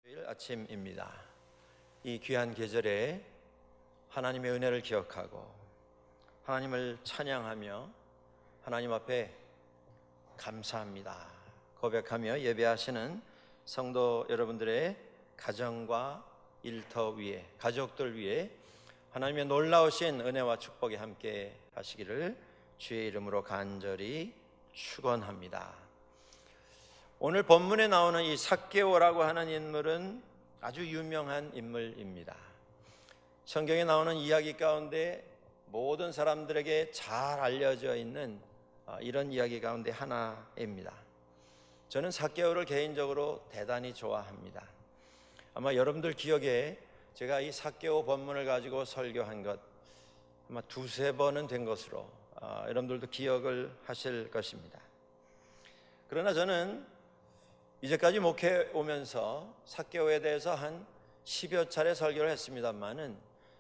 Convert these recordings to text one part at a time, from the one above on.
토요일 아침입니다. 이 귀한 계절에 하나님의 은혜를 기억하고 하나님을 찬양하며 하나님 앞에 감사합니다 고백하며 예배하시는 성도 여러분들의 가정과 일터 위에, 가족들 위에 하나님의 놀라우신 은혜와 축복이 함께 하시기를 주의 이름으로 간절히 축원합니다. 오늘 본문에 나오는 이 삭개오라고 하는 인물은 아주 유명한 인물입니다. 성경에 나오는 이야기 가운데 모든 사람들에게 잘 알려져 있는 이런 이야기 가운데 하나입니다. 저는 삭개오를 개인적으로 대단히 좋아합니다. 아마 여러분들 기억에 제가 이 삭개오 본문을 가지고 설교한 것 아마 두세 번은 된 것으로 여러분들도 기억을 하실 것입니다. 그러나 저는 이제까지 목회 오면서 삭개오에 대해서 한 10여 차례 설교를 했습니다만은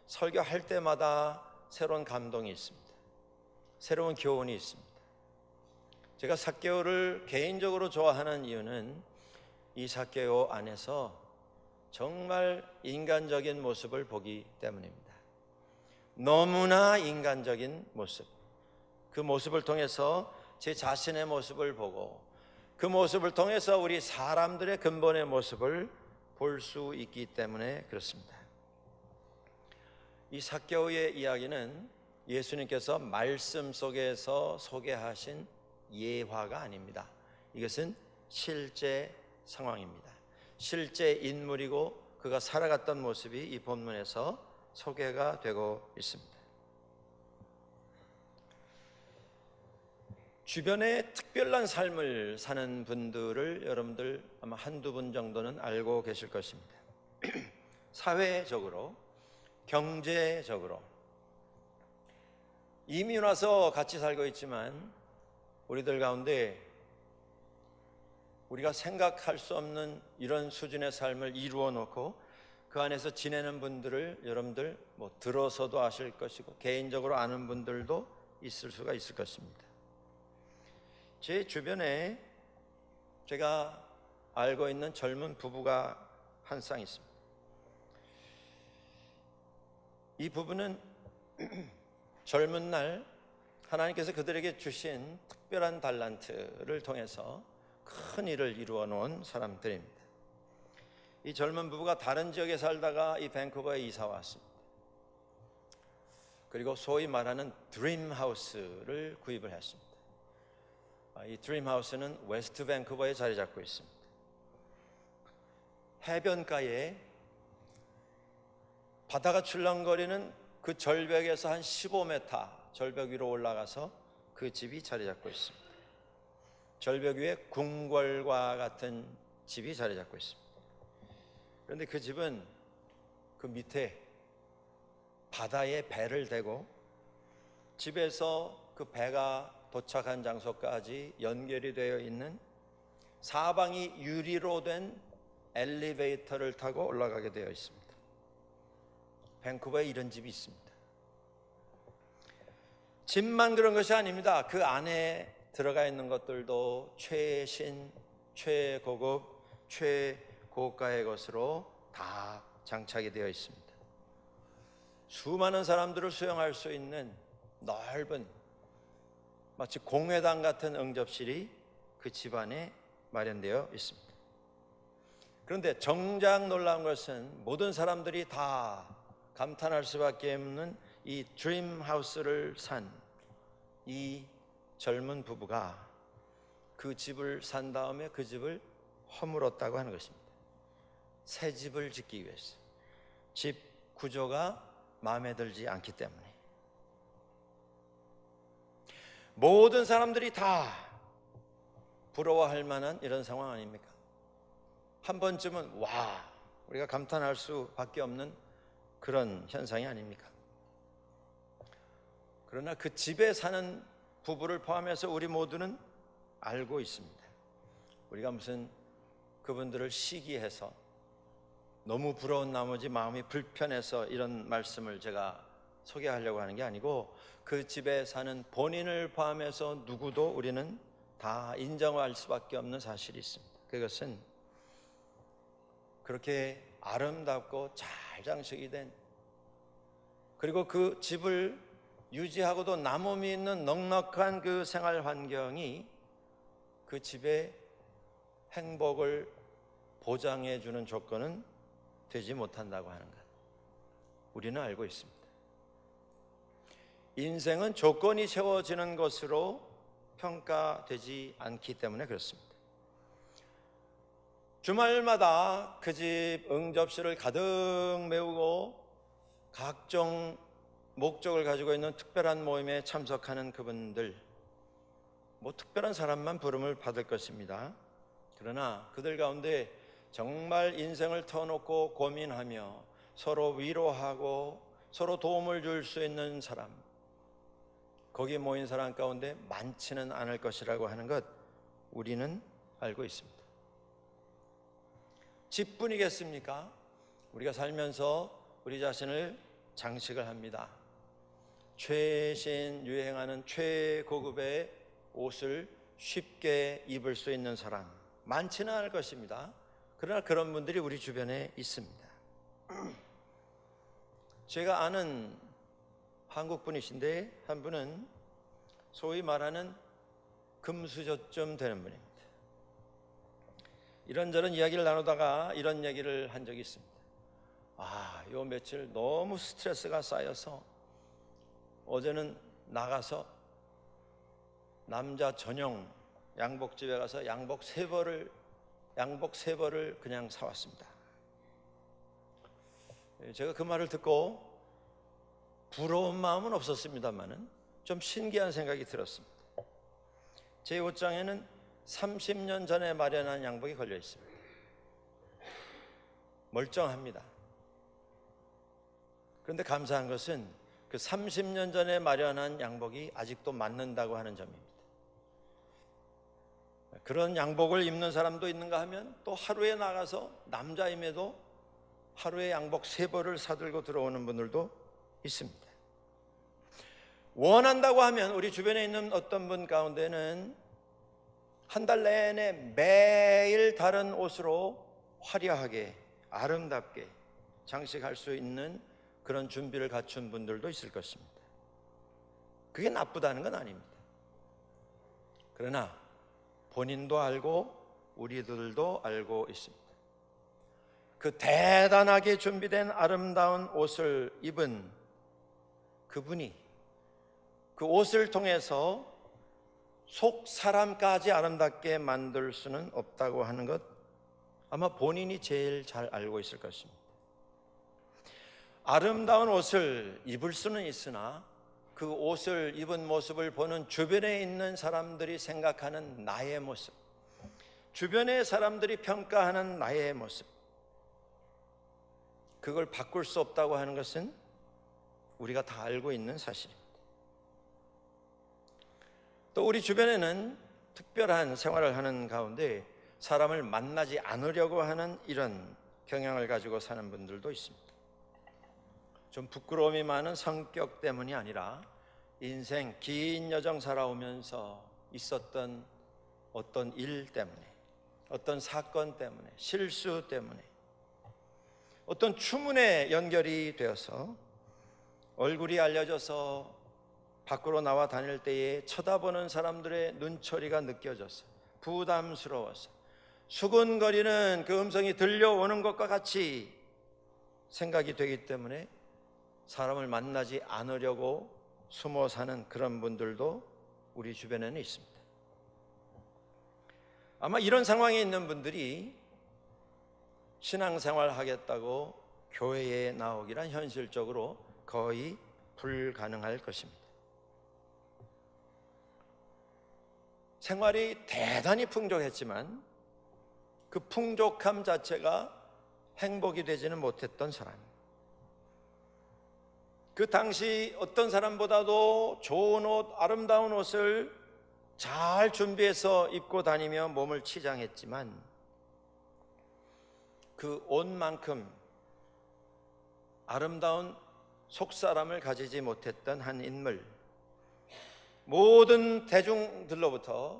설교할 때마다 새로운 감동이 있습니다. 새로운 교훈이 있습니다. 제가 삭개오를 개인적으로 좋아하는 이유는 이 삭개오 안에서 정말 인간적인 모습을 보기 때문입니다. 너무나 인간적인 모습, 그 모습을 통해서 제 자신의 모습을 보고 그 모습을 통해서 우리 사람들의 근본의 모습을 볼 수 있기 때문에 그렇습니다. 이 삭개오의 이야기는 예수님께서 말씀 속에서 소개하신 예화가 아닙니다. 이것은 실제 상황입니다. 실제 인물이고 그가 살아갔던 모습이 이 본문에서 소개가 되고 있습니다. 주변에 특별한 삶을 사는 분들을 여러분들 아마 한두 분 정도는 알고 계실 것입니다. 사회적으로, 경제적으로 이민 와서 같이 살고 있지만 우리들 가운데 우리가 생각할 수 없는 이런 수준의 삶을 이루어 놓고 그 안에서 지내는 분들을 여러분들 들어서도 아실 것이고 개인적으로 아는 분들도 있을 수가 있을 것입니다. 제 주변에 제가 알고 있는 젊은 부부가 한 쌍 있습니다. 이 부부는 젊은 날 하나님께서 그들에게 주신 특별한 달란트를 통해서 큰 일을 이루어 놓은 사람들입니다. 이 젊은 부부가 다른 지역에 살다가 이 밴쿠버에 이사 왔습니다. 그리고 소위 말하는 드림 하우스를 구입을 했습니다. 이 드림 하우스는 웨스트 밴쿠버에 자리 잡고 있습니다. 해변가에 바다가 출렁거리는 그 절벽에서 한 15m 절벽 위로 올라가서 그 집이 자리 잡고 있습니다. 절벽 위에 궁궐과 같은 집이 자리 잡고 있습니다. 그런데 그 집은 그 밑에 바다에 배를 대고 집에서 그 배가 도착한 장소까지 연결이 되어 있는 사방이 유리로 된 엘리베이터를 타고 올라가게 되어 있습니다. 밴쿠버에 이런 집이 있습니다. 집만 그런 것이 아닙니다. 그 안에 들어가 있는 것들도 최신, 최고급, 최고가의 것으로 다 장착이 되어 있습니다. 수많은 사람들을 수용할 수 있는 넓은 마치 공회당 같은 응접실이 그 집안에 마련되어 있습니다. 그런데 정작 놀라운 것은 모든 사람들이 다 감탄할 수밖에 없는 이 드림 하우스를 산 이 젊은 부부가 그 집을 산 다음에 그 집을 허물었다고 하는 것입니다. 새 집을 짓기 위해서. 집 구조가 마음에 들지 않기 때문에. 모든 사람들이 다 부러워할 만한 이런 상황 아닙니까? 한 번쯤은 와, 우리가 감탄할 수밖에 없는 그런 현상이 아닙니까? 그러나 그 집에 사는 부부를 포함해서 우리 모두는 알고 있습니다. 우리가 무슨 그분들을 시기해서 너무 부러운 나머지 마음이 불편해서 이런 말씀을 제가 소개하려고 하는 게 아니고 그 집에 사는 본인을 포함해서 누구도 우리는 다 인정할 수밖에 없는 사실이 있습니다. 그것은 그렇게 아름답고 잘 장식이 된, 그리고 그 집을 유지하고도 남음이 있는 넉넉한 그 생활 환경이 그 집의 행복을 보장해 주는 조건은 되지 못한다고 하는 것, 우리는 알고 있습니다. 인생은 조건이 채워지는 것으로 평가되지 않기 때문에 그렇습니다. 주말마다 그 집 응접실을 가득 메우고 각종 목적을 가지고 있는 특별한 모임에 참석하는 그분들, 특별한 사람만 부름을 받을 것입니다. 그러나 그들 가운데 정말 인생을 터놓고 고민하며 서로 위로하고 서로 도움을 줄 수 있는 사람, 거기 모인 사람 가운데 많지는 않을 것이라고 하는 것 우리는 알고 있습니다. 집뿐이겠습니까? 우리가 살면서 우리 자신을 장식을 합니다. 최신 유행하는 최고급의 옷을 쉽게 입을 수 있는 사람 많지는 않을 것입니다. 그러나 그런 분들이 우리 주변에 있습니다. 제가 아는 한국 분이신데 한 분은 소위 말하는 금수저쯤 되는 분입니다. 이런저런 이야기를 나누다가 이런 얘기를 한 적이 있습니다. 요 며칠 너무 스트레스가 쌓여서 어제는 나가서 남자 전용 양복집에 가서 양복 세 벌을 그냥 사왔습니다. 제가 그 말을 듣고 부러운 마음은 없었습니다만은 좀 신기한 생각이 들었습니다. 제 옷장에는 30년 전에 마련한 양복이 걸려 있습니다. 멀쩡합니다. 그런데 감사한 것은 그 30년 전에 마련한 양복이 아직도 맞는다고 하는 점입니다. 그런 양복을 입는 사람도 있는가 하면 또 하루에 나가서 남자임에도 하루에 양복 3벌을 사들고 들어오는 분들도 있습니다. 원한다고 하면 우리 주변에 있는 어떤 분 가운데는 한 달 내내 매일 다른 옷으로 화려하게 아름답게 장식할 수 있는 그런 준비를 갖춘 분들도 있을 것입니다. 그게 나쁘다는 건 아닙니다. 그러나 본인도 알고 우리들도 알고 있습니다. 그 대단하게 준비된 아름다운 옷을 입은 그분이 그 옷을 통해서 속 사람까지 아름답게 만들 수는 없다고 하는 것 아마 본인이 제일 잘 알고 있을 것입니다. 아름다운 옷을 입을 수는 있으나 그 옷을 입은 모습을 보는 주변에 있는 사람들이 생각하는 나의 모습, 주변의 사람들이 평가하는 나의 모습, 그걸 바꿀 수 없다고 하는 것은 우리가 다 알고 있는 사실입니다. 또 우리 주변에는 특별한 생활을 하는 가운데 사람을 만나지 않으려고 하는 이런 경향을 가지고 사는 분들도 있습니다. 좀 부끄러움이 많은 성격 때문이 아니라 인생 긴 여정 살아오면서 있었던 어떤 일 때문에, 어떤 사건 때문에, 실수 때문에, 어떤 추문에 연결이 되어서 얼굴이 알려져서 밖으로 나와 다닐 때에 쳐다보는 사람들의 눈초리가 느껴져서 부담스러워서 수근거리는 그 음성이 들려오는 것과 같이 생각이 되기 때문에 사람을 만나지 않으려고 숨어 사는 그런 분들도 우리 주변에는 있습니다. 아마 이런 상황에 있는 분들이 신앙생활 하겠다고 교회에 나오기란 현실적으로 거의 불가능할 것입니다. 생활이 대단히 풍족했지만 그 풍족함 자체가 행복이 되지는 못했던 사람, 그 당시 어떤 사람보다도 좋은 옷, 아름다운 옷을 잘 준비해서 입고 다니며 몸을 치장했지만 그 옷만큼 아름다운 속사람을 가지지 못했던 한 인물, 모든 대중들로부터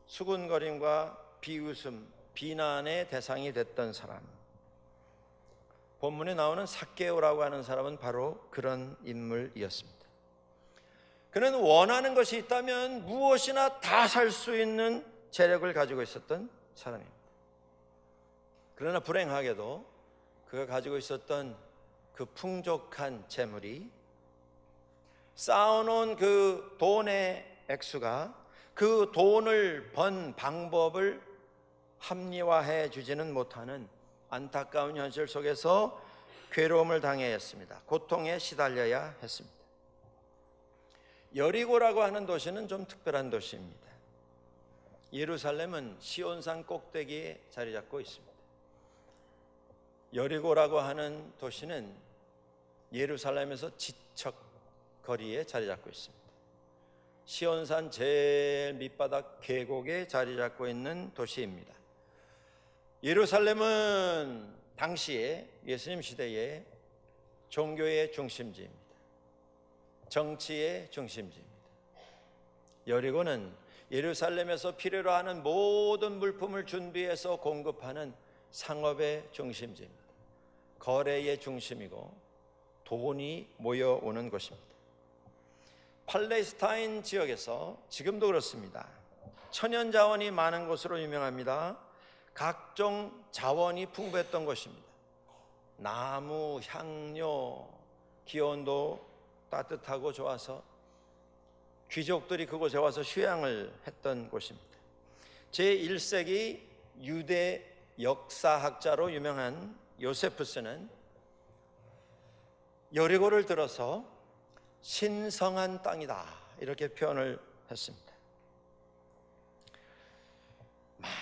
수군거림과 비웃음, 비난의 대상이 됐던 사람, 본문에 나오는 삭개오라고 하는 사람은 바로 그런 인물이었습니다. 그는 원하는 것이 있다면 무엇이나 다 살 수 있는 재력을 가지고 있었던 사람입니다. 그러나 불행하게도 그가 가지고 있었던 그 풍족한 재물이 쌓아놓은 그 돈의 액수가 그 돈을 번 방법을 합리화해 주지는 못하는 안타까운 현실 속에서 괴로움을 당해야 했습니다. 고통에 시달려야 했습니다. 여리고라고 하는 도시는 좀 특별한 도시입니다. 예루살렘은 시온산 꼭대기에 자리 잡고 있습니다. 여리고라고 하는 도시는 예루살렘에서 지척 거리에 자리 잡고 있습니다. 시온산 제일 밑바닥 계곡에 자리 잡고 있는 도시입니다. 예루살렘은 당시에 예수님 시대에 종교의 중심지입니다. 정치의 중심지입니다. 여리고는 예루살렘에서 필요로 하는 모든 물품을 준비해서 공급하는 상업의 중심지입니다. 거래의 중심이고 돈이 모여오는 곳입니다. 팔레스타인 지역에서 지금도 그렇습니다. 천연 자원이 많은 곳으로 유명합니다. 각종 자원이 풍부했던 곳입니다. 나무, 향료, 기온도 따뜻하고 좋아서 귀족들이 그곳에 와서 휴양을 했던 곳입니다. 제1세기 유대 역사학자로 유명한 요세푸스는 여리고를 들어서 신성한 땅이다 이렇게 표현을 했습니다.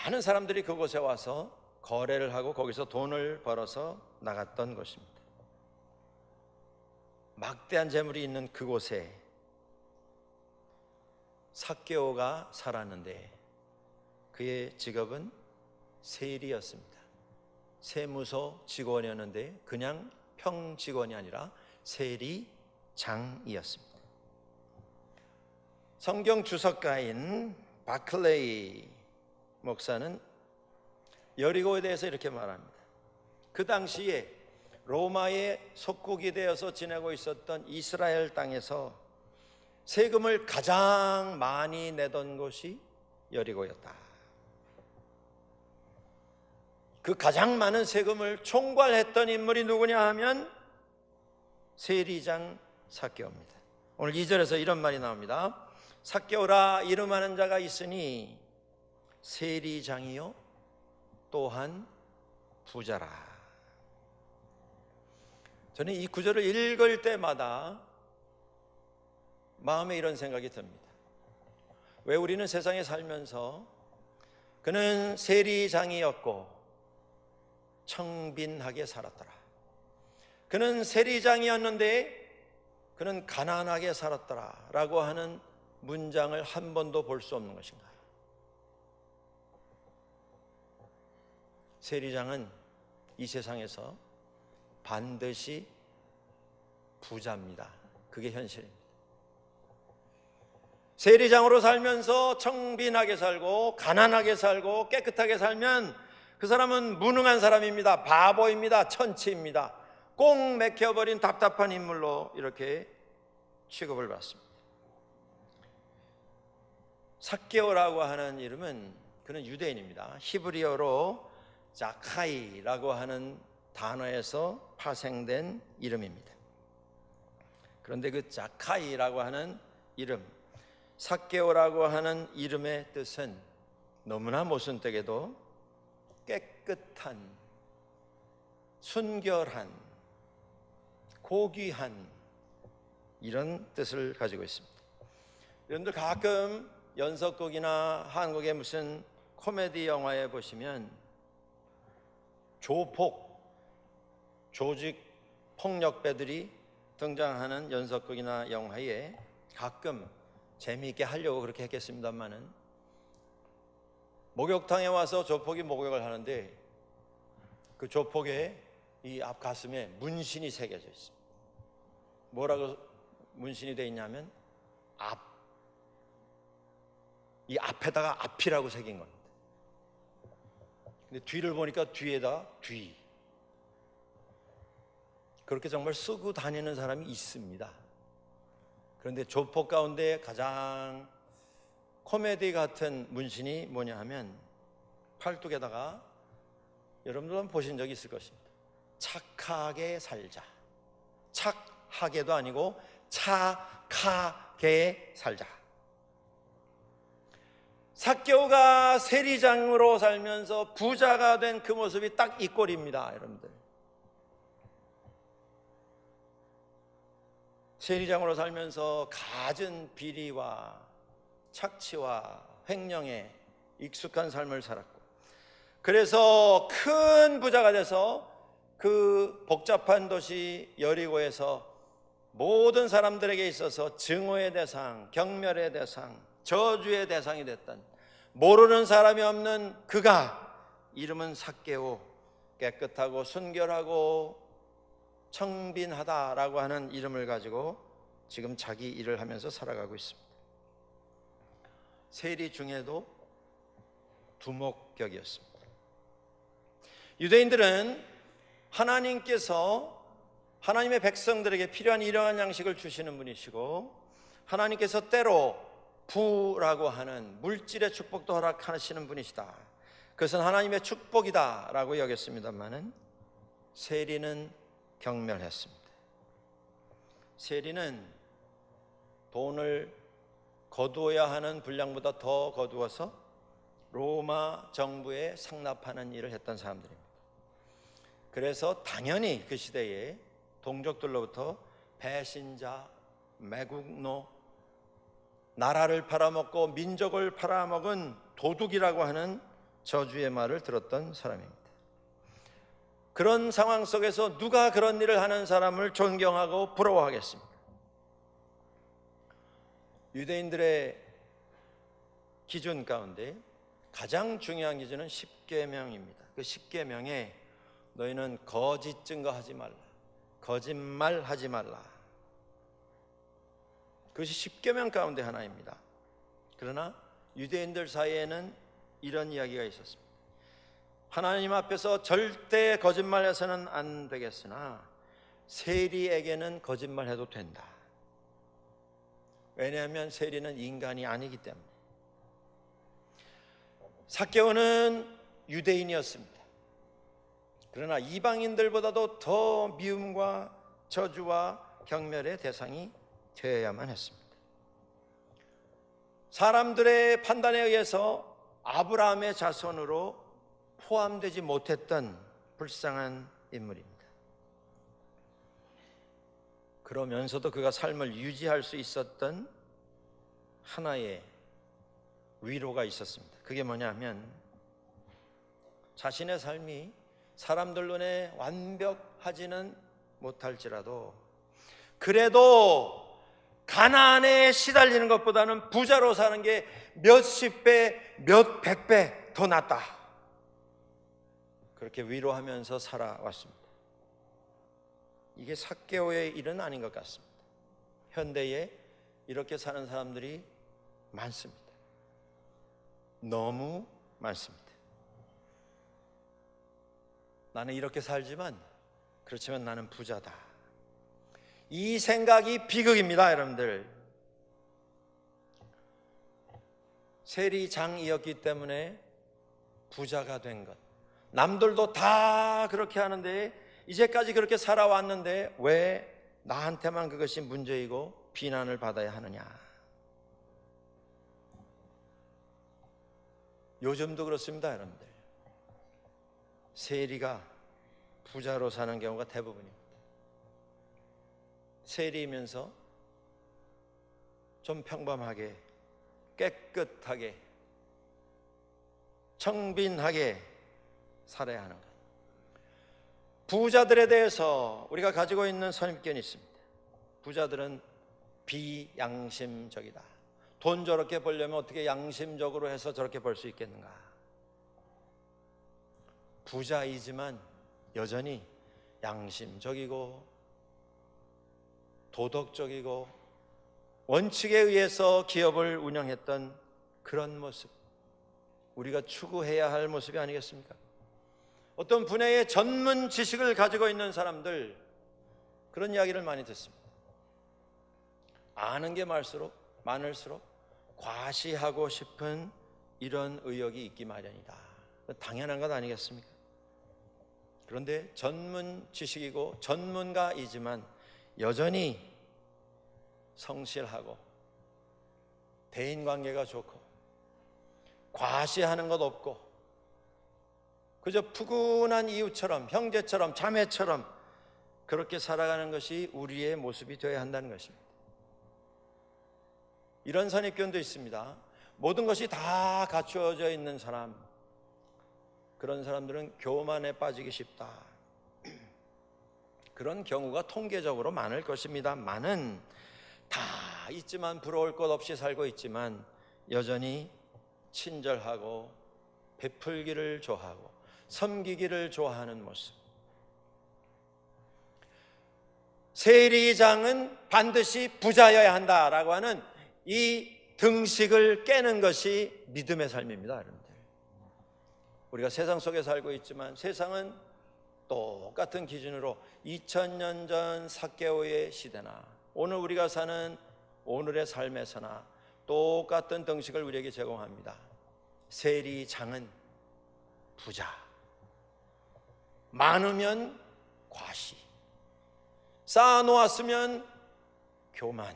많은 사람들이 그곳에 와서 거래를 하고 거기서 돈을 벌어서 나갔던 곳입니다. 막대한 재물이 있는 그곳에 삭개오가 살았는데 그의 직업은 세리였습니다. 세무서 직원이었는데 그냥 평직원이 아니라 세리장이었습니다. 성경 주석가인 바클레이 목사는 여리고에 대해서 이렇게 말합니다. 그 당시에 로마의 속국이 되어서 지내고 있었던 이스라엘 땅에서 세금을 가장 많이 내던 곳이 여리고였다. 그 가장 많은 세금을 총괄했던 인물이 누구냐 하면 세리장 삭개오입니다. 오늘 2절에서 이런 말이 나옵니다. 삭개오라 이름하는 자가 있으니 세리장이요 또한 부자라. 저는 이 구절을 읽을 때마다 마음에 이런 생각이 듭니다. 왜 우리는 세상에 살면서 그는 세리장이었고 청빈하게 살았더라. 그는 세리장이었는데 그는 가난하게 살았더라 라고 하는 문장을 한 번도 볼 수 없는 것인가? 세리장은 이 세상에서 반드시 부자입니다. 그게 현실입니다. 세리장으로 살면서 청빈하게 살고 가난하게 살고 깨끗하게 살면 그 사람은 무능한 사람입니다. 바보입니다. 천치입니다. 꼭 맥혀버린 답답한 인물로 이렇게 취급을 받습니다. 삭개오라고 하는 이름은 그는 유대인입니다. 히브리어로 자카이라고 하는 단어에서 파생된 이름입니다. 그런데 그 자카이라고 하는 이름, 삭개오라고 하는 이름의 뜻은 너무나 모순되게도 깨끗한, 순결한, 고귀한 이런 뜻을 가지고 있습니다. 여러분들 가끔 연속극이나 한국의 무슨 코미디 영화에 보시면 조폭, 조직 폭력배들이 등장하는 연속극이나 영화에 가끔 재미있게 하려고 그렇게 했겠습니다만은 목욕탕에 와서 조폭이 목욕을 하는데 그 조폭의 이 앞 가슴에 문신이 새겨져 있습니다. 뭐라고 문신이 되어 있냐면 앞, 이 앞에다가 앞이라고 새긴 겁니다. 근데 뒤를 보니까 뒤에다 뒤. 그렇게 정말 쓰고 다니는 사람이 있습니다. 그런데 조폭 가운데 가장 코미디 같은 문신이 뭐냐 하면 팔뚝에다가, 여러분들 한번 보신 적이 있을 것입니다. 착하게 살자. 착하게도 아니고 착하게 살자. 삭개오가 세리장으로 살면서 부자가 된 그 모습이 딱 이 꼴입니다, 여러분들. 세리장으로 살면서 갖은 비리와 착취와 횡령에 익숙한 삶을 살았고, 그래서 큰 부자가 돼서 그 복잡한 도시 여리고에서 모든 사람들에게 있어서 증오의 대상, 경멸의 대상, 저주의 대상이 됐던, 모르는 사람이 없는 그가, 이름은 삭개오, 깨끗하고 순결하고 청빈하다라고 하는 이름을 가지고 지금 자기 일을 하면서 살아가고 있습니다. 세리 중에도 두목격이었습니다. 유대인들은 하나님께서 하나님의 백성들에게 필요한 일용할 양식을 주시는 분이시고, 하나님께서 때로 부라고 하는 물질의 축복도 허락하시는 분이시다. 그것은 하나님의 축복이다 라고 여겼습니다마는, 세리는 경멸했습니다. 세리는 돈을 거두어야 하는 분량보다 더 거두어서 로마 정부에 상납하는 일을 했던 사람들입니다. 그래서 당연히 그 시대에 동족들로부터 배신자, 매국노, 나라를 팔아먹고 민족을 팔아먹은 도둑이라고 하는 저주의 말을 들었던 사람입니다. 그런 상황 속에서 누가 그런 일을 하는 사람을 존경하고 부러워하겠습니까? 유대인들의 기준 가운데 가장 중요한 기준은 십계명입니다. 그 십계명에 너희는 거짓 증거하지 말라, 거짓말하지 말라, 그것이 십계명 가운데 하나입니다. 그러나 유대인들 사이에는 이런 이야기가 있었습니다. 하나님 앞에서 절대 거짓말해서는 안 되겠으나 세리에게는 거짓말해도 된다. 왜냐하면 세리는 인간이 아니기 때문에. 삭개오는 유대인이었습니다. 그러나 이방인들보다도 더 미움과 저주와 경멸의 대상이 되어야만 했습니다. 사람들의 판단에 의해서 아브라함의 자손으로 포함되지 못했던 불쌍한 인물입니다. 그러면서도 그가 삶을 유지할 수 있었던 하나의 위로가 있었습니다. 그게 뭐냐면, 자신의 삶이 사람들 눈에 완벽하지는 못할지라도 그래도 가난에 시달리는 것보다는 부자로 사는 게 몇십 배, 몇백 배 더 낫다. 그렇게 위로하면서 살아왔습니다. 이게 삭개오의 일은 아닌 것 같습니다. 현대에 이렇게 사는 사람들이 많습니다. 너무 많습니다. 나는 이렇게 살지만, 그렇지만 나는 부자다. 이 생각이 비극입니다, 여러분들. 세리장이었기 때문에 부자가 된 것. 남들도 다 그렇게 하는데, 이제까지 그렇게 살아왔는데 왜 나한테만 그것이 문제이고 비난을 받아야 하느냐. 요즘도 그렇습니다, 여러분들. 세리가 부자로 사는 경우가 대부분입니다. 세리이면서 좀 평범하게, 깨끗하게, 청빈하게 살아야 하는 것. 부자들에 대해서 우리가 가지고 있는 선입견이 있습니다. 부자들은 비양심적이다. 돈 저렇게 벌려면 어떻게 양심적으로 해서 저렇게 벌 수 있겠는가. 부자이지만 여전히 양심적이고 도덕적이고 원칙에 의해서 기업을 운영했던 그런 모습, 우리가 추구해야 할 모습이 아니겠습니까? 어떤 분야의 전문 지식을 가지고 있는 사람들, 그런 이야기를 많이 듣습니다. 아는 게 많을수록 과시하고 싶은 이런 의욕이 있기 마련이다. 당연한 것 아니겠습니까? 그런데 전문 지식이고 전문가이지만 여전히 성실하고 대인관계가 좋고 과시하는 것 없고 그저 푸근한 이웃처럼 형제처럼 자매처럼 그렇게 살아가는 것이 우리의 모습이 되어야 한다는 것입니다. 이런 선입견도 있습니다. 모든 것이 다 갖추어져 있는 사람, 그런 사람들은 교만에 빠지기 쉽다. 그런 경우가 통계적으로 많을 것입니다만은 다 있지만 부러울 것 없이 살고 있지만 여전히 친절하고 베풀기를 좋아하고 섬기기를 좋아하는 모습. 세리장은 반드시 부자여야 한다라고 하는 이 등식을 깨는 것이 믿음의 삶입니다, 여러분들. 우리가 세상 속에 살고 있지만 세상은 똑같은 기준으로 2000년 전 삭개오의 시대나 오늘 우리가 사는 오늘의 삶에서나 똑같은 등식을 우리에게 제공합니다. 세리장은 부자, 많으면 과시, 쌓아놓았으면 교만.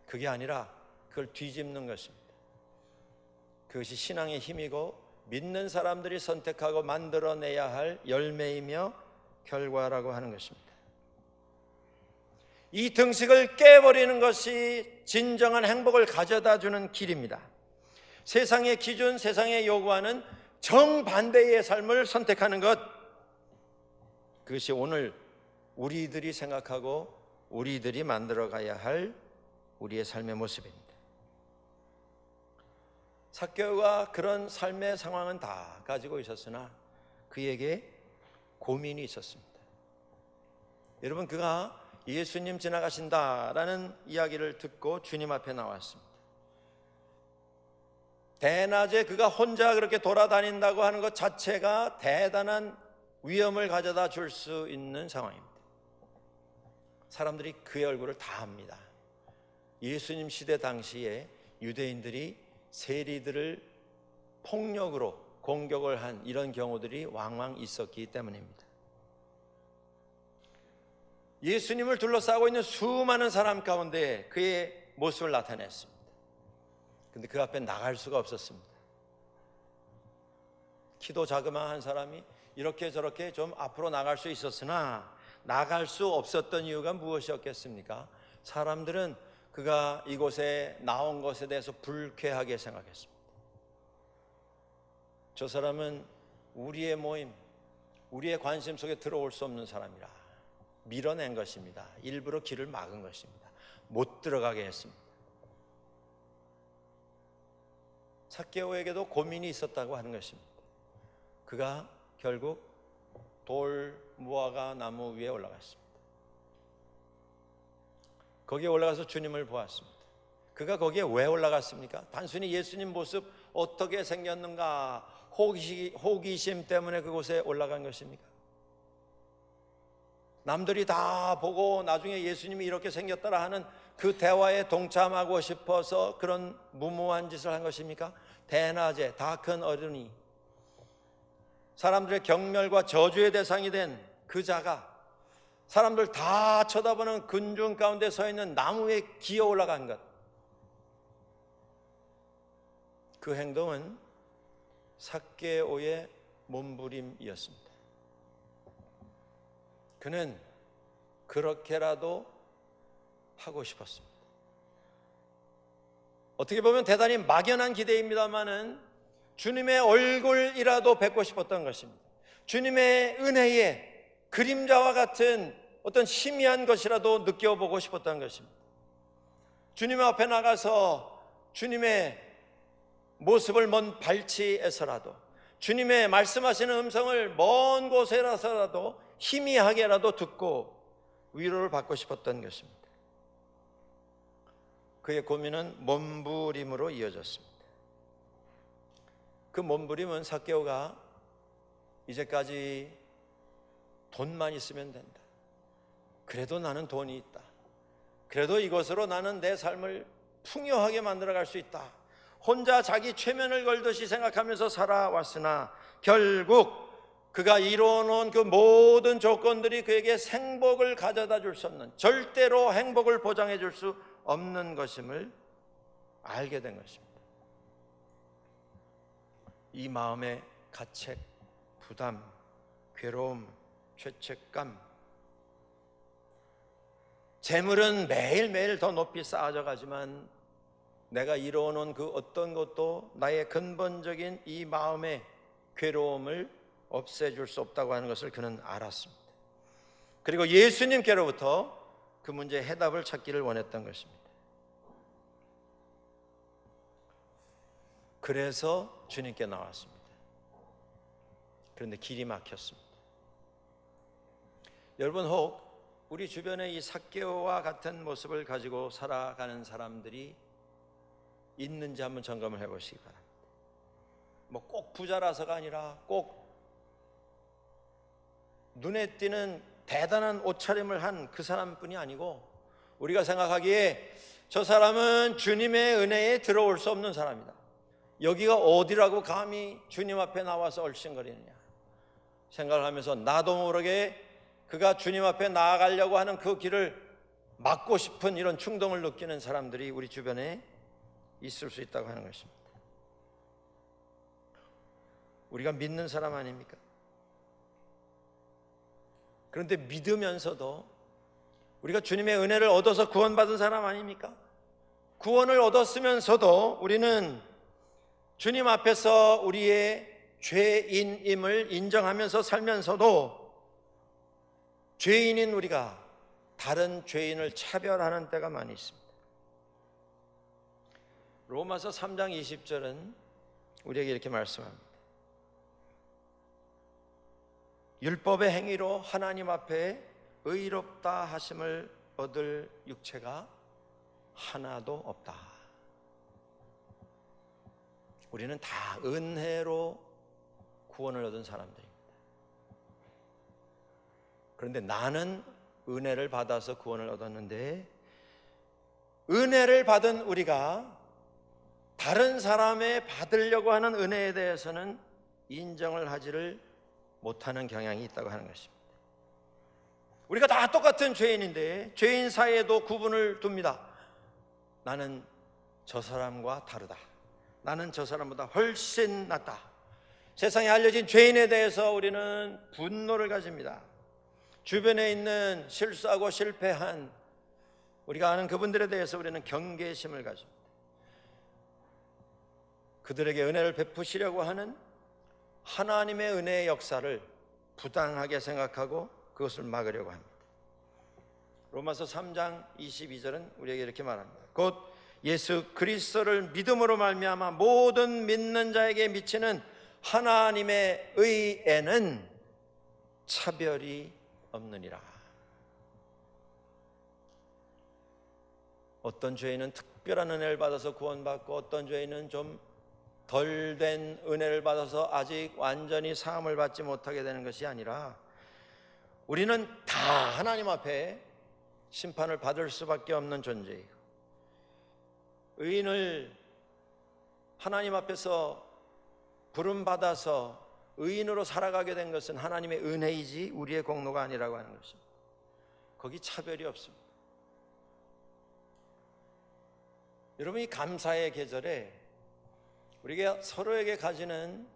그게 아니라 그걸 뒤집는 것입니다. 그것이 신앙의 힘이고 믿는 사람들이 선택하고 만들어내야 할 열매이며 결과라고 하는 것입니다. 이 등식을 깨버리는 것이 진정한 행복을 가져다 주는 길입니다. 세상의 기준, 세상의 요구하는 정반대의 삶을 선택하는 것, 그것이 오늘 우리들이 생각하고 우리들이 만들어가야 할 우리의 삶의 모습입니다. 삭개오가 그런 삶의 상황은 다 가지고 있었으나 그에게 고민이 있었습니다. 여러분, 그가 예수님 지나가신다라는 이야기를 듣고 주님 앞에 나왔습니다. 대낮에 그가 혼자 그렇게 돌아다닌다고 하는 것 자체가 대단한 위험을 가져다 줄 수 있는 상황입니다. 사람들이 그의 얼굴을 다 압니다. 예수님 시대 당시에 유대인들이 세리들을 폭력으로 공격을 한 이런 경우들이 왕왕 있었기 때문입니다. 예수님을 둘러싸고 있는 수많은 사람 가운데 그의 모습을 나타냈습니다. 그런데 그 앞에 나갈 수가 없었습니다. 키도 자그마한 사람이 이렇게 저렇게 좀 앞으로 나갈 수 있었으나 나갈 수 없었던 이유가 무엇이었겠습니까? 사람들은 그가 이곳에 나온 것에 대해서 불쾌하게 생각했습니다. 저 사람은 우리의 모임, 우리의 관심 속에 들어올 수 없는 사람이라 밀어낸 것입니다. 일부러 길을 막은 것입니다. 못 들어가게 했습니다. 삭개오에게도 고민이 있었다고 하는 것입니다. 그가 결국 돌 무화과 나무 위에 올라갔습니다. 거기에 올라가서 주님을 보았습니다. 그가 거기에 왜 올라갔습니까? 단순히 예수님 모습 어떻게 생겼는가 호기심 때문에 그곳에 올라간 것입니까? 남들이 다 보고 나중에 예수님이 이렇게 생겼더라 하는 그 대화에 동참하고 싶어서 그런 무모한 짓을 한 것입니까? 대낮에 다 큰 어른이 사람들의 경멸과 저주의 대상이 된 그 자가 사람들 다 쳐다보는 군중 가운데 서 있는 나무에 기어 올라간 것, 그 행동은 삭개오의 몸부림이었습니다. 그는 그렇게라도 하고 싶었습니다. 어떻게 보면 대단히 막연한 기대입니다마는 주님의 얼굴이라도 뵙고 싶었던 것입니다. 주님의 은혜의 그림자와 같은 어떤 희미한 것이라도 느껴보고 싶었던 것입니다. 주님 앞에 나가서 주님의 모습을 먼 발치에서라도 주님의 말씀하시는 음성을 먼 곳에라서라도 희미하게라도 듣고 위로를 받고 싶었던 것입니다. 그의 고민은 몸부림으로 이어졌습니다. 그 몸부림은 삭개오가 이제까지 돈만 있으면 된다, 그래도 나는 돈이 있다. 그래도 이것으로 나는 내 삶을 풍요하게 만들어갈 수 있다. 혼자 자기 최면을 걸듯이 생각하면서 살아왔으나 결국 그가 이루어놓은 그 모든 조건들이 그에게 행복을 가져다 줄 수 없는, 절대로 행복을 보장해 줄 수 없는 것임을 알게 된 것입니다. 이 마음의 가책, 부담, 괴로움, 죄책감, 재물은 매일매일 더 높이 쌓아져 가지만 내가 이루어놓은 그 어떤 것도 나의 근본적인 이 마음의 괴로움을 없애줄 수 없다고 하는 것을 그는 알았습니다. 그리고 예수님께로부터 그 문제의 해답을 찾기를 원했던 것입니다. 그래서 주님께 나왔습니다. 그런데 길이 막혔습니다. 여러분, 혹 우리 주변에 이 삭개오와 같은 모습을 가지고 살아가는 사람들이 있는지 한번 점검을 해보시기 바랍니다. 뭐 꼭 부자라서가 아니라 꼭 눈에 띄는 대단한 옷차림을 한 그 사람뿐이 아니고 우리가 생각하기에 저 사람은 주님의 은혜에 들어올 수 없는 사람이다. 여기가 어디라고 감히 주님 앞에 나와서 얼씬거리느냐 생각을 하면서 나도 모르게 그가 주님 앞에 나아가려고 하는 그 길을 막고 싶은 이런 충동을 느끼는 사람들이 우리 주변에 있을 수 있다고 하는 것입니다. 우리가 믿는 사람 아닙니까? 그런데 믿으면서도 우리가 주님의 은혜를 얻어서 구원받은 사람 아닙니까? 구원을 얻었으면서도 우리는 주님 앞에서 우리의 죄인임을 인정하면서 살면서도 죄인인 우리가 다른 죄인을 차별하는 때가 많이 있습니다. 로마서 3장 20절은 우리에게 이렇게 말씀합니다. 율법의 행위로 하나님 앞에 의롭다 하심을 얻을 육체가 하나도 없다. 우리는 다 은혜로 구원을 얻은 사람들입니다. 그런데 나는 은혜를 받아서 구원을 얻었는데 은혜를 받은 우리가 다른 사람의 받으려고 하는 은혜에 대해서는 인정을 하지를 못하는 경향이 있다고 하는 것입니다. 우리가 다 똑같은 죄인인데 죄인 사이에도 구분을 둡니다. 나는 저 사람과 다르다. 나는 저 사람보다 훨씬 낫다. 세상에 알려진 죄인에 대해서 우리는 분노를 가집니다. 주변에 있는 실수하고 실패한 우리가 아는 그분들에 대해서 우리는 경계심을 가집니다. 그들에게 은혜를 베푸시려고 하는 하나님의 은혜의 역사를 부당하게 생각하고 그것을 막으려고 합니다. 로마서 3장 22절은 우리에게 이렇게 말합니다. 곧 예수 그리스도를 믿음으로 말미암아 모든 믿는 자에게 미치는 하나님의 의에는 차별이 없느니라. 어떤 죄인은 특별한 은혜를 받아서 구원받고 어떤 죄인은 좀 덜 된 은혜를 받아서 아직 완전히 사함을 받지 못하게 되는 것이 아니라 우리는 다 하나님 앞에 심판을 받을 수밖에 없는 존재이고 의인을 하나님 앞에서 부름받아서 의인으로 살아가게 된 것은 하나님의 은혜이지 우리의 공로가 아니라고 하는 것입니다. 거기 차별이 없습니다. 여러분, 이 감사의 계절에 우리가 서로에게 가지는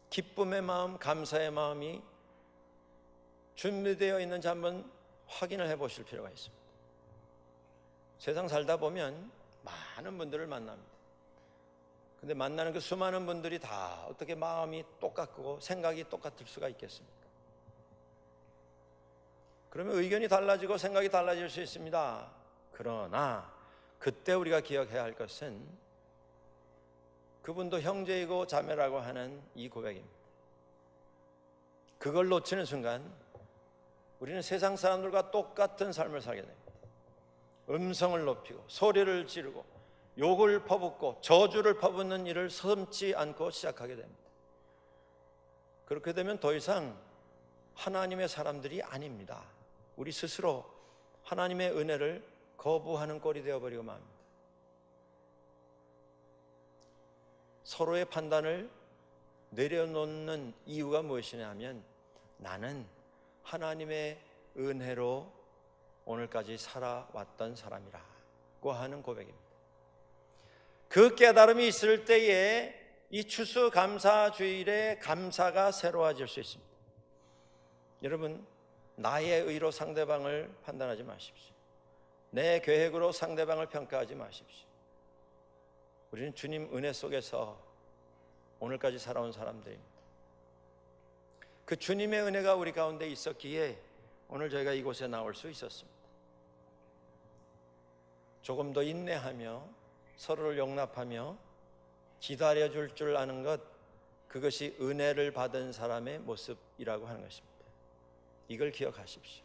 기쁨의 마음, 감사의 마음이 준비되어 있는지 한번 확인을 해보실 필요가 있습니다. 세상 살다 보면 많은 분들을 만납니다. 근데 만나는 그 수많은 분들이 다 어떻게 마음이 똑같고 생각이 똑같을 수가 있겠습니까? 그러면 의견이 달라지고 생각이 달라질 수 있습니다. 그러나 그때 우리가 기억해야 할 것은 그분도 형제이고 자매라고 하는 이 고백입니다. 그걸 놓치는 순간 우리는 세상 사람들과 똑같은 삶을 살게 됩니다. 음성을 높이고 소리를 지르고 욕을 퍼붓고 저주를 퍼붓는 일을 서슴지 않고 시작하게 됩니다. 그렇게 되면 더 이상 하나님의 사람들이 아닙니다. 우리 스스로 하나님의 은혜를 거부하는 꼴이 되어버리고 맙니다. 서로의 판단을 내려놓는 이유가 무엇이냐 하면 나는 하나님의 은혜로 오늘까지 살아왔던 사람이라고 하는 고백입니다. 그 깨달음이 있을 때에 이 추수감사주일의 감사가 새로워질 수 있습니다. 여러분, 나의 의로 상대방을 판단하지 마십시오. 내 계획으로 상대방을 평가하지 마십시오. 우리는 주님 은혜 속에서 오늘까지 살아온 사람들입니다. 그 주님의 은혜가 우리 가운데 있었기에 오늘 저희가 이곳에 나올 수 있었습니다. 조금 더 인내하며 서로를 용납하며 기다려줄 줄 아는 것, 그것이 은혜를 받은 사람의 모습이라고 하는 것입니다. 이걸 기억하십시오.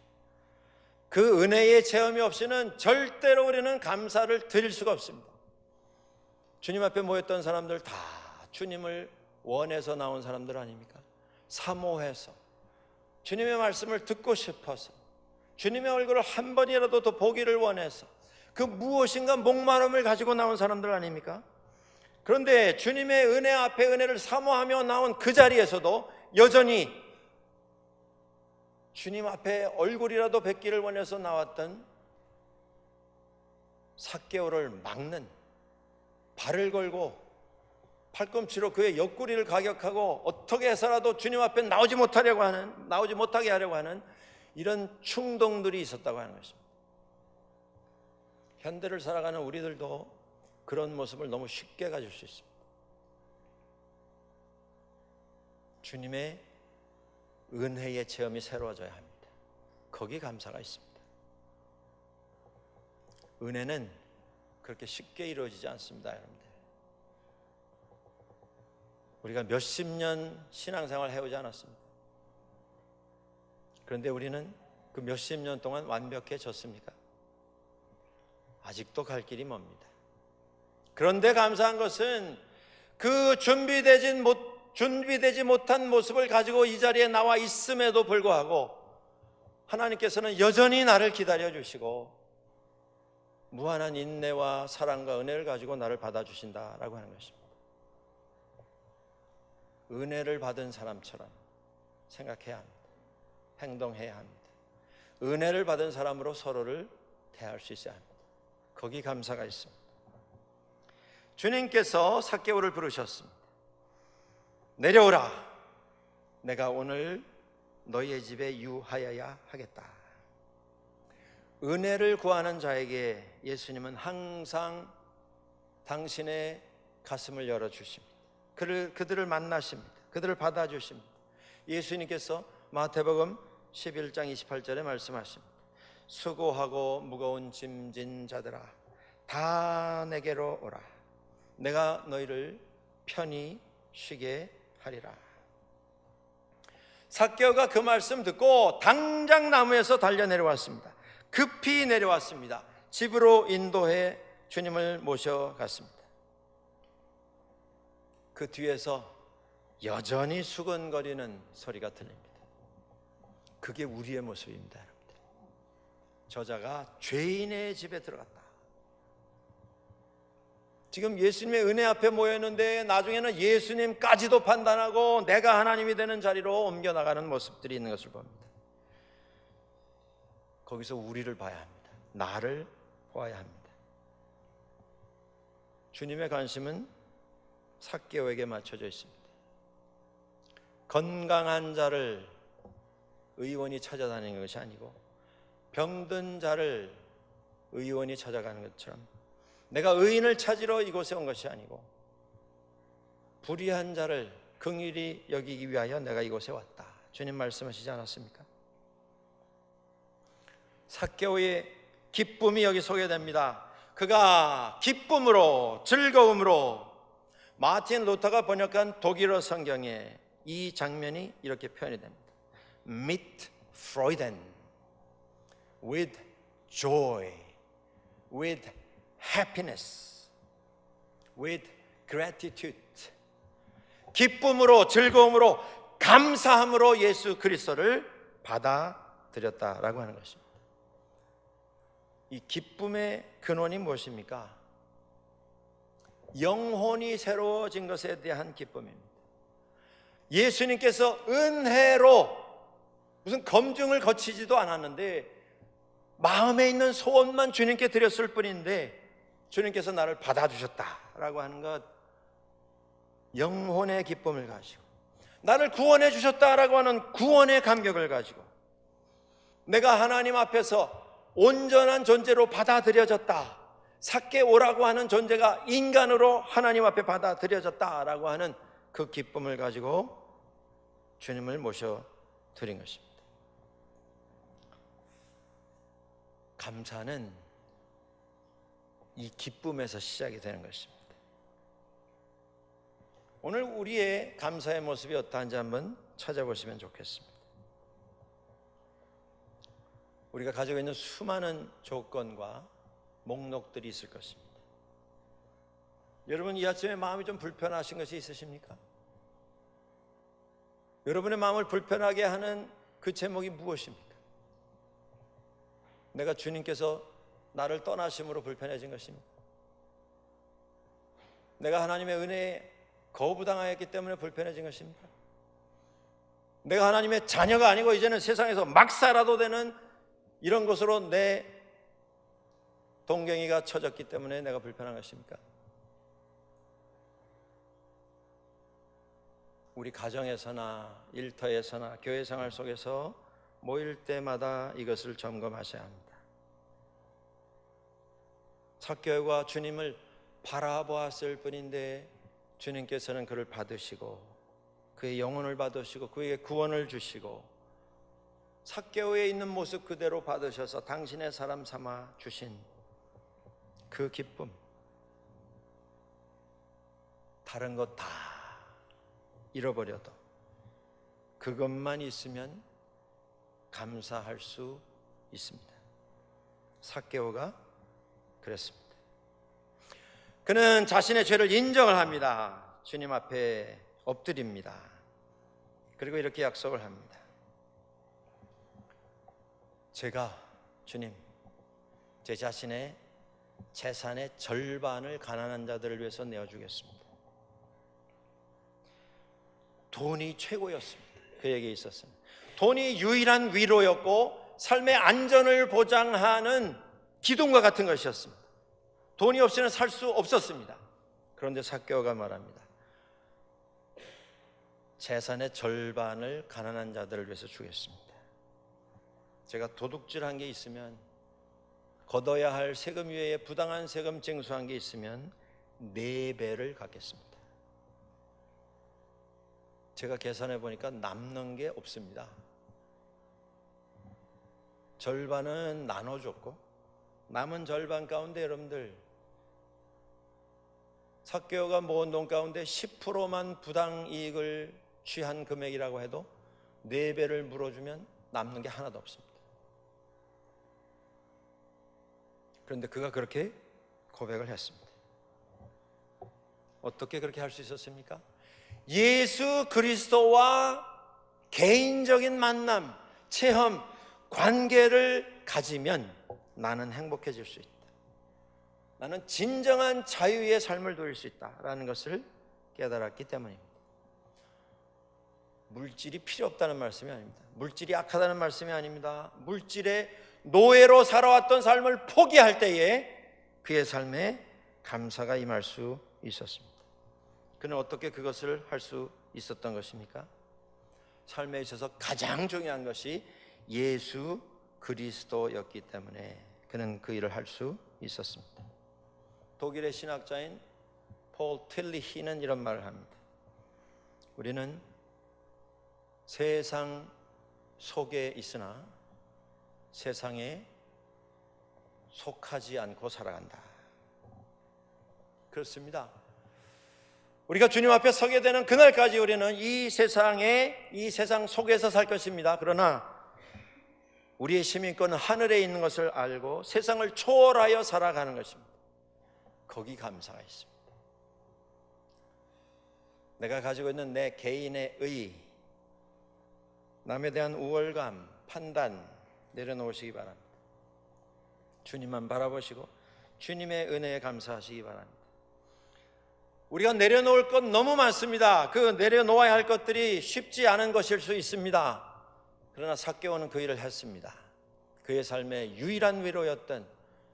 그 은혜의 체험이 없이는 절대로 우리는 감사를 드릴 수가 없습니다. 주님 앞에 모였던 사람들 다 주님을 원해서 나온 사람들 아닙니까? 사모해서 주님의 말씀을 듣고 싶어서 주님의 얼굴을 한 번이라도 더 보기를 원해서 그 무엇인가 목마름을 가지고 나온 사람들 아닙니까? 그런데 주님의 은혜 앞에 은혜를 사모하며 나온 그 자리에서도 여전히 주님 앞에 얼굴이라도 뵙기를 원해서 나왔던 삭개오를 막는, 발을 걸고 팔꿈치로 그의 옆구리를 가격하고 어떻게 해서라도 주님 앞에 나오지 못하게 하려고 하는 이런 충동들이 있었다고 하는 것입니다. 현대를 살아가는 우리들도 그런 모습을 너무 쉽게 가질 수 있습니다. 주님의 은혜의 체험이 새로워져야 합니다. 거기 감사가 있습니다. 은혜는 그렇게 쉽게 이루어지지 않습니다, 여러분들. 우리가 몇십 년 신앙생활 해오지 않았습니다. 그런데 우리는 그 몇십 년 동안 완벽해졌습니까? 아직도 갈 길이 멉니다. 그런데 감사한 것은 그 준비되지 못한 모습을 가지고 이 자리에 나와 있음에도 불구하고 하나님께서는 여전히 나를 기다려주시고 무한한 인내와 사랑과 은혜를 가지고 나를 받아주신다라고 하는 것입니다. 은혜를 받은 사람처럼 생각해야 합니다. 행동해야 합니다. 은혜를 받은 사람으로 서로를 대할 수 있어야 합니다. 거기 감사가 있습니다. 주님께서 삭개오를 부르셨습니다. 내려오라. 내가 오늘 너희의 집에 유하여야 하겠다. 은혜를 구하는 자에게 예수님은 항상 당신의 가슴을 열어주십니다. 그들을 만나십니다. 그들을 받아주십니다. 예수님께서 마태복음 11장 28절에 말씀하십니다. 수고하고 무거운 짐진 자들아 다 내게로 오라. 내가 너희를 편히 쉬게 하리라. 삭개오가 그 말씀 듣고 당장 나무에서 달려 내려왔습니다. 급히 내려왔습니다. 집으로 인도해 주님을 모셔갔습니다. 그 뒤에서 여전히 수근거리는 소리가 들립니다. 그게 우리의 모습입니다, 여러분들. 저자가 죄인의 집에 들어갔다. 지금 예수님의 은혜 앞에 모였는데 나중에는 예수님까지도 판단하고 내가 하나님이 되는 자리로 옮겨나가는 모습들이 있는 것을 봅니다. 거기서 우리를 봐야 합니다. 나를 보아야 합니다. 주님의 관심은 삭개오에게 맞춰져 있습니다. 건강한 자를 의원이 찾아다니는 것이 아니고 병든 자를 의원이 찾아가는 것처럼 내가 의인을 찾으러 이곳에 온 것이 아니고 불의한 자를 긍휼히 여기기 위하여 내가 이곳에 왔다. 주님 말씀하시지 않았습니까? 삭개오의 기쁨이 여기 소개됩니다. 그가 기쁨으로 즐거움으로, 마틴 루터가 번역한 독일어 성경에 이 장면이 이렇게 표현이 됩니다. Mit Freuden, with joy, with happiness, with gratitude. 기쁨으로, 즐거움으로, 감사함으로 예수 그리스도를 받아들였다라고 하는 것입니다. 이 기쁨의 근원이 무엇입니까? 영혼이 새로워진 것에 대한 기쁨입니다. 예수님께서 은혜로 무슨 검증을 거치지도 않았는데 마음에 있는 소원만 주님께 드렸을 뿐인데 주님께서 나를 받아주셨다라고 하는 것, 영혼의 기쁨을 가지고 나를 구원해 주셨다라고 하는 구원의 감격을 가지고 내가 하나님 앞에서 온전한 존재로 받아들여졌다, 삭개오라고 하는 존재가 인간으로 하나님 앞에 받아들여졌다라고 하는 그 기쁨을 가지고 주님을 모셔드린 것입니다. 감사는 이 기쁨에서 시작이 되는 것입니다. 오늘 우리의 감사의 모습이 어떠한지 한번 찾아보시면 좋겠습니다. 우리가 가지고 있는 수많은 조건과 목록들이 있을 것입니다. 여러분, 이 아침에 마음이 좀 불편하신 것이 있으십니까? 여러분의 마음을 불편하게 하는 그 제목이 무엇입니까? 내가 주님께서 나를 떠나심으로 불편해진 것입니까? 내가 하나님의 은혜에 거부당하였기 때문에 불편해진 것입니까? 내가 하나님의 자녀가 아니고 이제는 세상에서 막 살아도 되는 이런 것으로 내 동경이가 쳐졌기 때문에 내가 불편한 것입니까? 우리 가정에서나 일터에서나 교회 생활 속에서 모일 때마다 이것을 점검하셔야 합니다. 삭개오가 주님을 바라보았을 뿐인데 주님께서는 그를 받으시고 그의 영혼을 받으시고 그에게 구원을 주시고 삭개오에 있는 모습 그대로 받으셔서 당신의 사람 삼아 주신 그 기쁨, 다른 것 다 잃어버려도 그것만 있으면 감사할 수 있습니다. 삭개오가 그랬습니다. 그는 자신의 죄를 인정을 합니다. 주님 앞에 엎드립니다. 그리고 이렇게 약속을 합니다. 제가 주님, 제 자신의 재산의 절반을 가난한 자들을 위해서 내어주겠습니다. 돈이 최고였습니다. 그에게 있었습니다. 돈이 유일한 위로였고 삶의 안전을 보장하는 기둥과 같은 것이었습니다. 돈이 없이는 살 수 없었습니다. 그런데 삭개오가 말합니다. 재산의 절반을 가난한 자들을 위해서 주겠습니다. 제가 도둑질한 게 있으면, 걷어야 할 세금 외에 부당한 세금 징수한 게 있으면 4배를 갚겠습니다. 제가 계산해 보니까 남는 게 없습니다. 절반은 나눠줬고 남은 절반 가운데 여러분들, 삭개오가 모은 돈 가운데 10%만 부당이익을 취한 금액이라고 해도 4배를 물어주면 남는 게 하나도 없습니다. 그런데 그가 그렇게 고백을 했습니다. 어떻게 그렇게 할 수 있었습니까? 예수 그리스도와 개인적인 만남, 체험, 관계를 가지면 나는 행복해질 수 있다. 나는 진정한 자유의 삶을 누릴 수 있다라는 것을 깨달았기 때문입니다. 물질이 필요 없다는 말씀이 아닙니다. 물질이 악하다는 말씀이 아닙니다. 물질의 노예로 살아왔던 삶을 포기할 때에 그의 삶에 감사가 임할 수 있었습니다. 그는 어떻게 그것을 할 수 있었던 것입니까? 삶에 있어서 가장 중요한 것이 예수 그리스도였기 때문에 그는 그 일을 할 수 있었습니다. 독일의 신학자인 폴 틸리히는 이런 말을 합니다. 우리는 세상 속에 있으나 세상에 속하지 않고 살아간다. 그렇습니다. 우리가 주님 앞에 서게 되는 그날까지 우리는 이 세상 속에서 살 것입니다. 그러나 우리의 시민권은 하늘에 있는 것을 알고 세상을 초월하여 살아가는 것입니다. 거기 감사가 있습니다. 내가 가지고 있는 내 개인의 의, 남에 대한 우월감, 판단 내려놓으시기 바랍니다. 주님만 바라보시고 주님의 은혜에 감사하시기 바랍니다. 우리가 내려놓을 것 너무 많습니다. 그 내려놓아야 할 것들이 쉽지 않은 것일 수 있습니다. 그러나 삭개오는 그 일을 했습니다. 그의 삶의 유일한 위로였던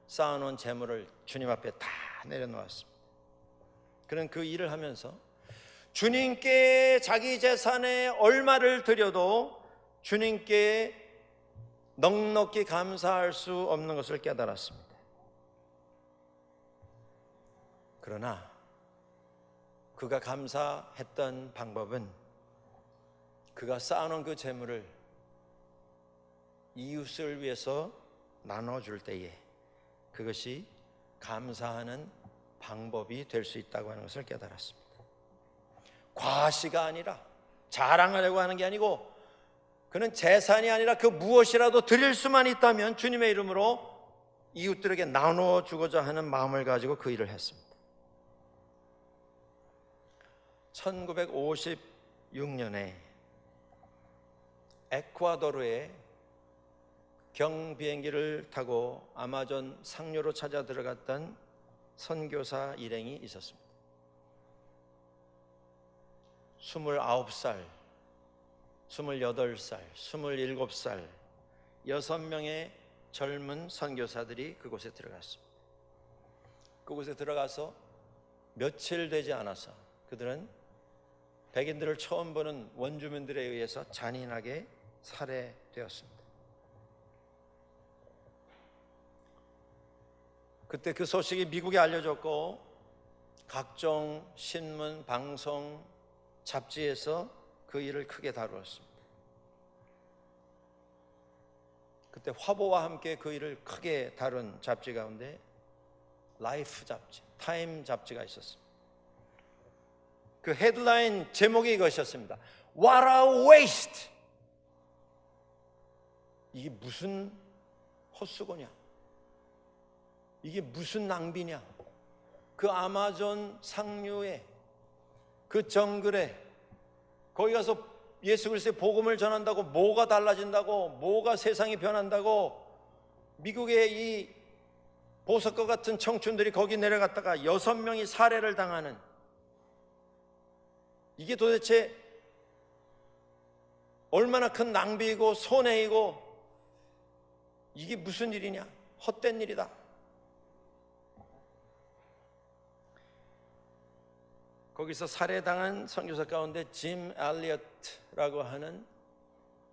쌓아놓은 재물을 주님 앞에 다 내려놓았습니다. 그는 그 일을 하면서 주님께 자기 재산의 얼마를 드려도 주님께 넉넉히 감사할 수 없는 것을 깨달았습니다. 그러나 그가 감사했던 방법은 그가 쌓아놓은 그 재물을 이웃을 위해서 나눠줄 때에 그것이 감사하는 방법이 될 수 있다고 하는 것을 깨달았습니다. 과시가 아니라 자랑하려고 하는 게 아니고 그는 재산이 아니라 그 무엇이라도 드릴 수만 있다면 주님의 이름으로 이웃들에게 나눠주고자 하는 마음을 가지고 그 일을 했습니다. 1956년에 에콰도르에 경비행기를 타고 아마존 상류로 찾아 들어갔던 선교사 일행이 있었습니다. 29살, 28살, 27살 6명의 젊은 선교사들이 그곳에 들어갔습니다. 그곳에 들어가서 며칠 되지 않아서 그들은 백인들을 처음 보는 원주민들에 의해서 잔인하게 살해되었습니다. 그때 그 소식이 미국에 알려졌고 각종 신문, 방송, 잡지에서 그 일을 크게 다루었습니다. 그때 화보와 함께 그 일을 크게 다룬 잡지 가운데 라이프 잡지, 타임 잡지가 있었습니다. 그 헤드라인 제목이 이것이었습니다. What a waste! 이게 무슨 헛수고냐? 이게 무슨 낭비냐? 그 아마존 상류에 그 정글에 거기 가서 예수 그리스도의 복음을 전한다고 뭐가 달라진다고, 뭐가 세상이 변한다고, 미국의 이 보석과 같은 청춘들이 거기 내려갔다가 6명이 살해를 당하는, 이게 도대체 얼마나 큰 낭비이고 손해이고 이게 무슨 일이냐? 헛된 일이다. 거기서 살해당한 선교사 가운데 짐 엘리엇라고 하는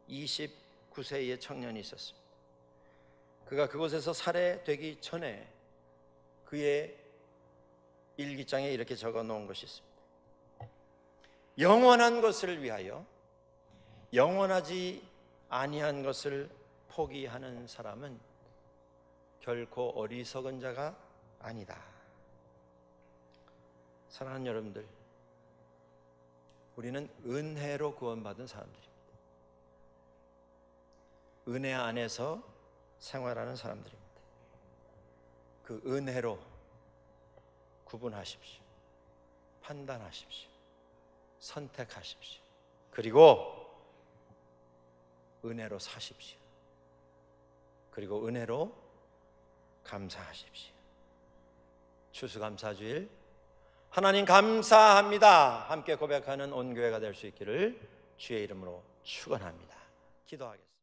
29세의 청년이 있었습니다. 그가 그곳에서 살해되기 전에 그의 일기장에 이렇게 적어 놓은 것이 있습니다. 영원한 것을 위하여 영원하지 아니한 것을 포기하는 사람은 결코 어리석은 자가 아니다. 사랑하는 여러분들, 우리는 은혜로 구원받은 사람들입니다. 은혜 안에서 생활하는 사람들입니다. 그 은혜로 구분하십시오. 판단하십시오. 선택하십시오. 그리고 은혜로 사십시오. 그리고 은혜로 감사하십시오. 추수감사주일 하나님 감사합니다 함께 고백하는 온 교회가 될 수 있기를 주의 이름으로 축원합니다. 기도하겠습니다.